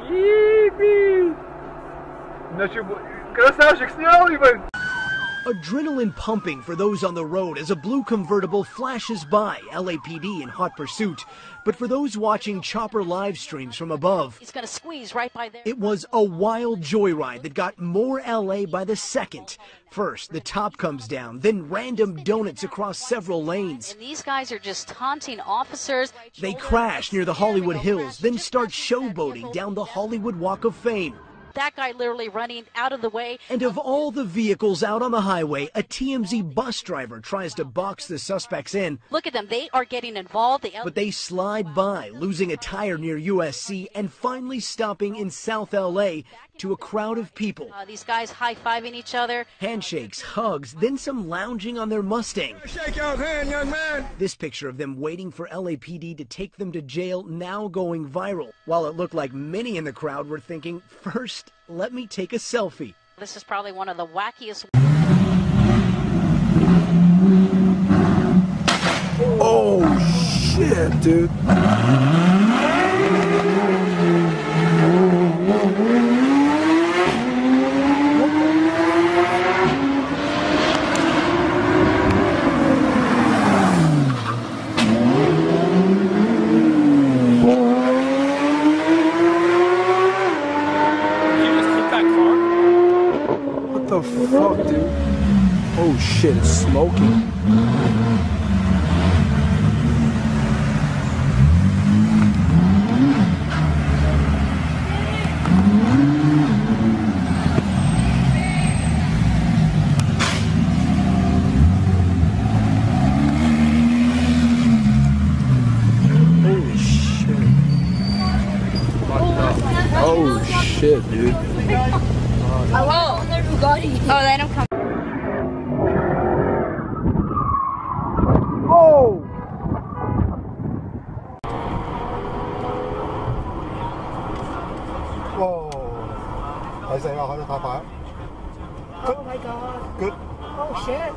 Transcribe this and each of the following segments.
Yippee! Значит, красавчик снял, ебать! Adrenaline pumping for those on the road as a blue convertible flashes by LAPD in hot pursuit. But for those watching chopper live streams from above, he's going to squeeze right by there. It was a wild joyride that got more LA by the second. First, the top comes down, then random donuts across several lanes. And these guys are just taunting officers. They crash near the Hollywood Hills, then start showboating down the Hollywood Walk of Fame. That guy literally running out of the way. And of all the vehicles out on the highway, a TMZ bus driver tries to box the suspects in. Look at them. They are getting involved. But they slide by, losing a tire near USC and finally stopping in South LA to a crowd of people. These guys high-fiving each other. Handshakes, hugs, then some lounging on their Mustang. Shake your hand, young man! This picture of them waiting for LAPD to take them to jail now going viral. While it looked like many in the crowd were thinking, first, let me take a selfie. This is probably one of the wackiest. Oh, shit, dude. What the fuck, dude? Oh shit, it's smoking. Holy shit. Oh shit, dude. Oh, they don't come. Oh! Whoa. I say, oh, high five. Oh my god. Good. Oh shit.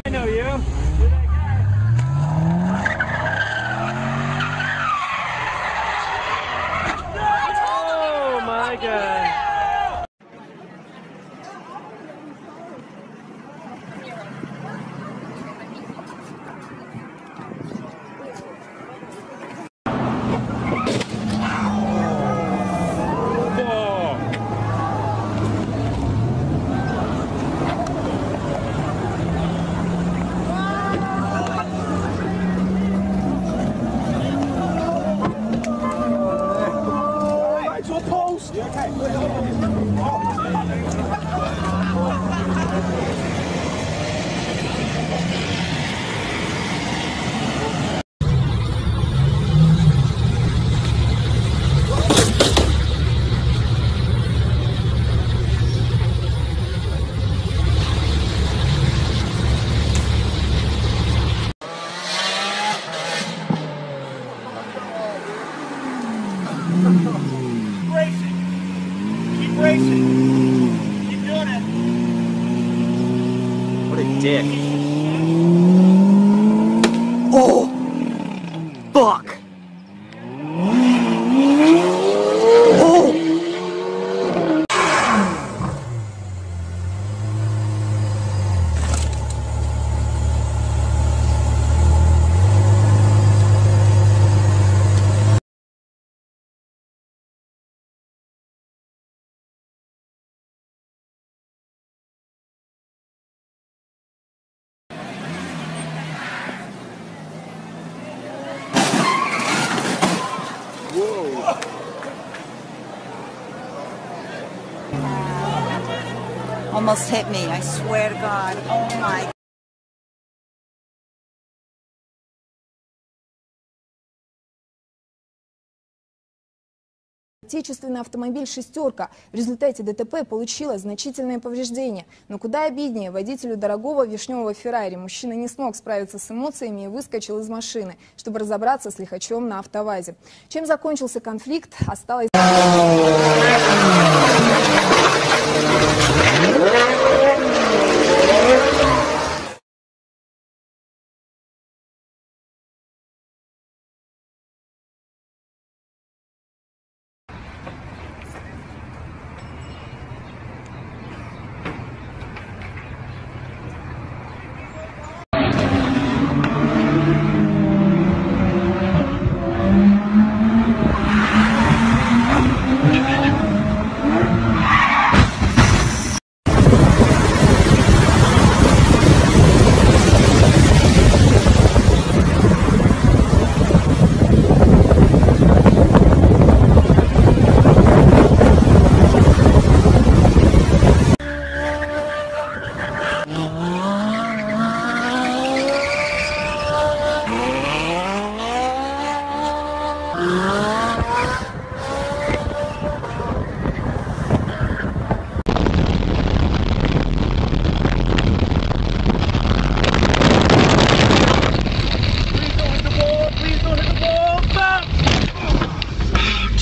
I know you. Oh my god. Racing. Keep racing. Keep doing it. What a dick. Oh! Fuck! Oh! Almost hit me, I swear to God. Oh my отечественный автомобиль «Шестерка». В результате ДТП получила значительные повреждения. Но куда обиднее, водителю дорогого вишневого «Феррари» мужчина не смог справиться с эмоциями и выскочил из машины, чтобы разобраться с лихачом на автовазе. Чем закончился конфликт, осталось...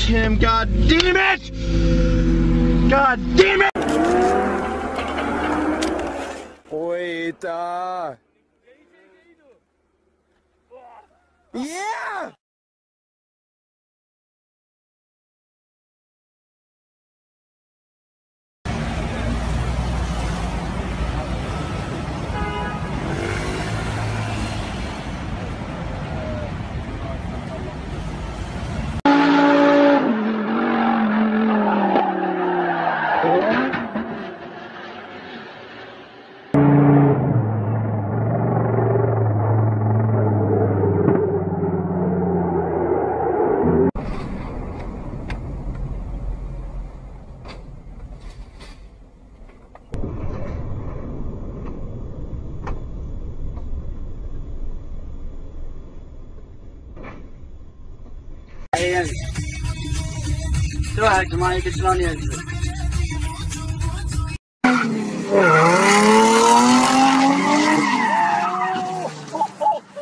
Tim, God damn it! God damn it! Eita! Yeah!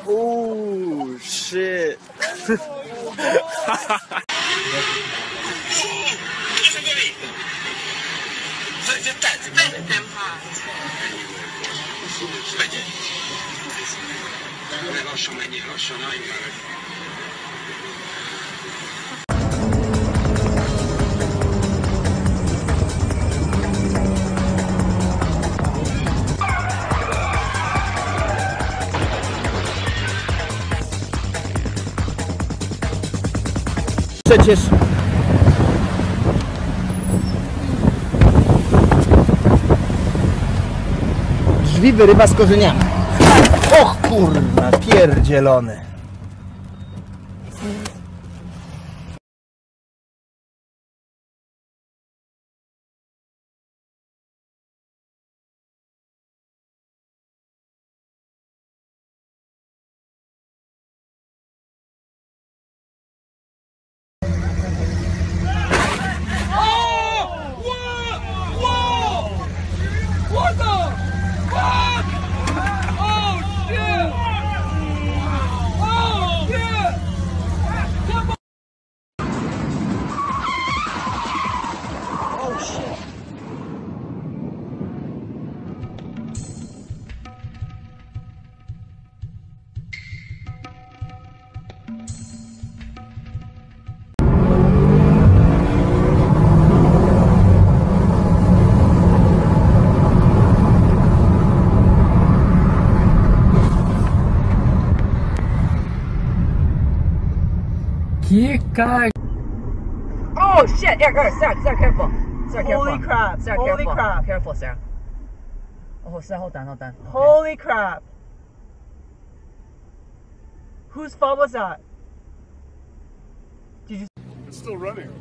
Oh shit! Przecież drzwi wyrywa z korzeniami. Och kurwa, pierdzielony. Oh shit! Here, Sarah, careful. Sarah, careful. Holy crap! Sarah, Holy careful. crap! Careful, Sarah. Oh, Sarah, hold on. Okay. Holy crap! Whose fault was that? Did you? It's still running.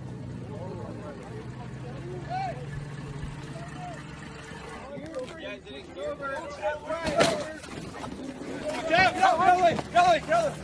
Kelly!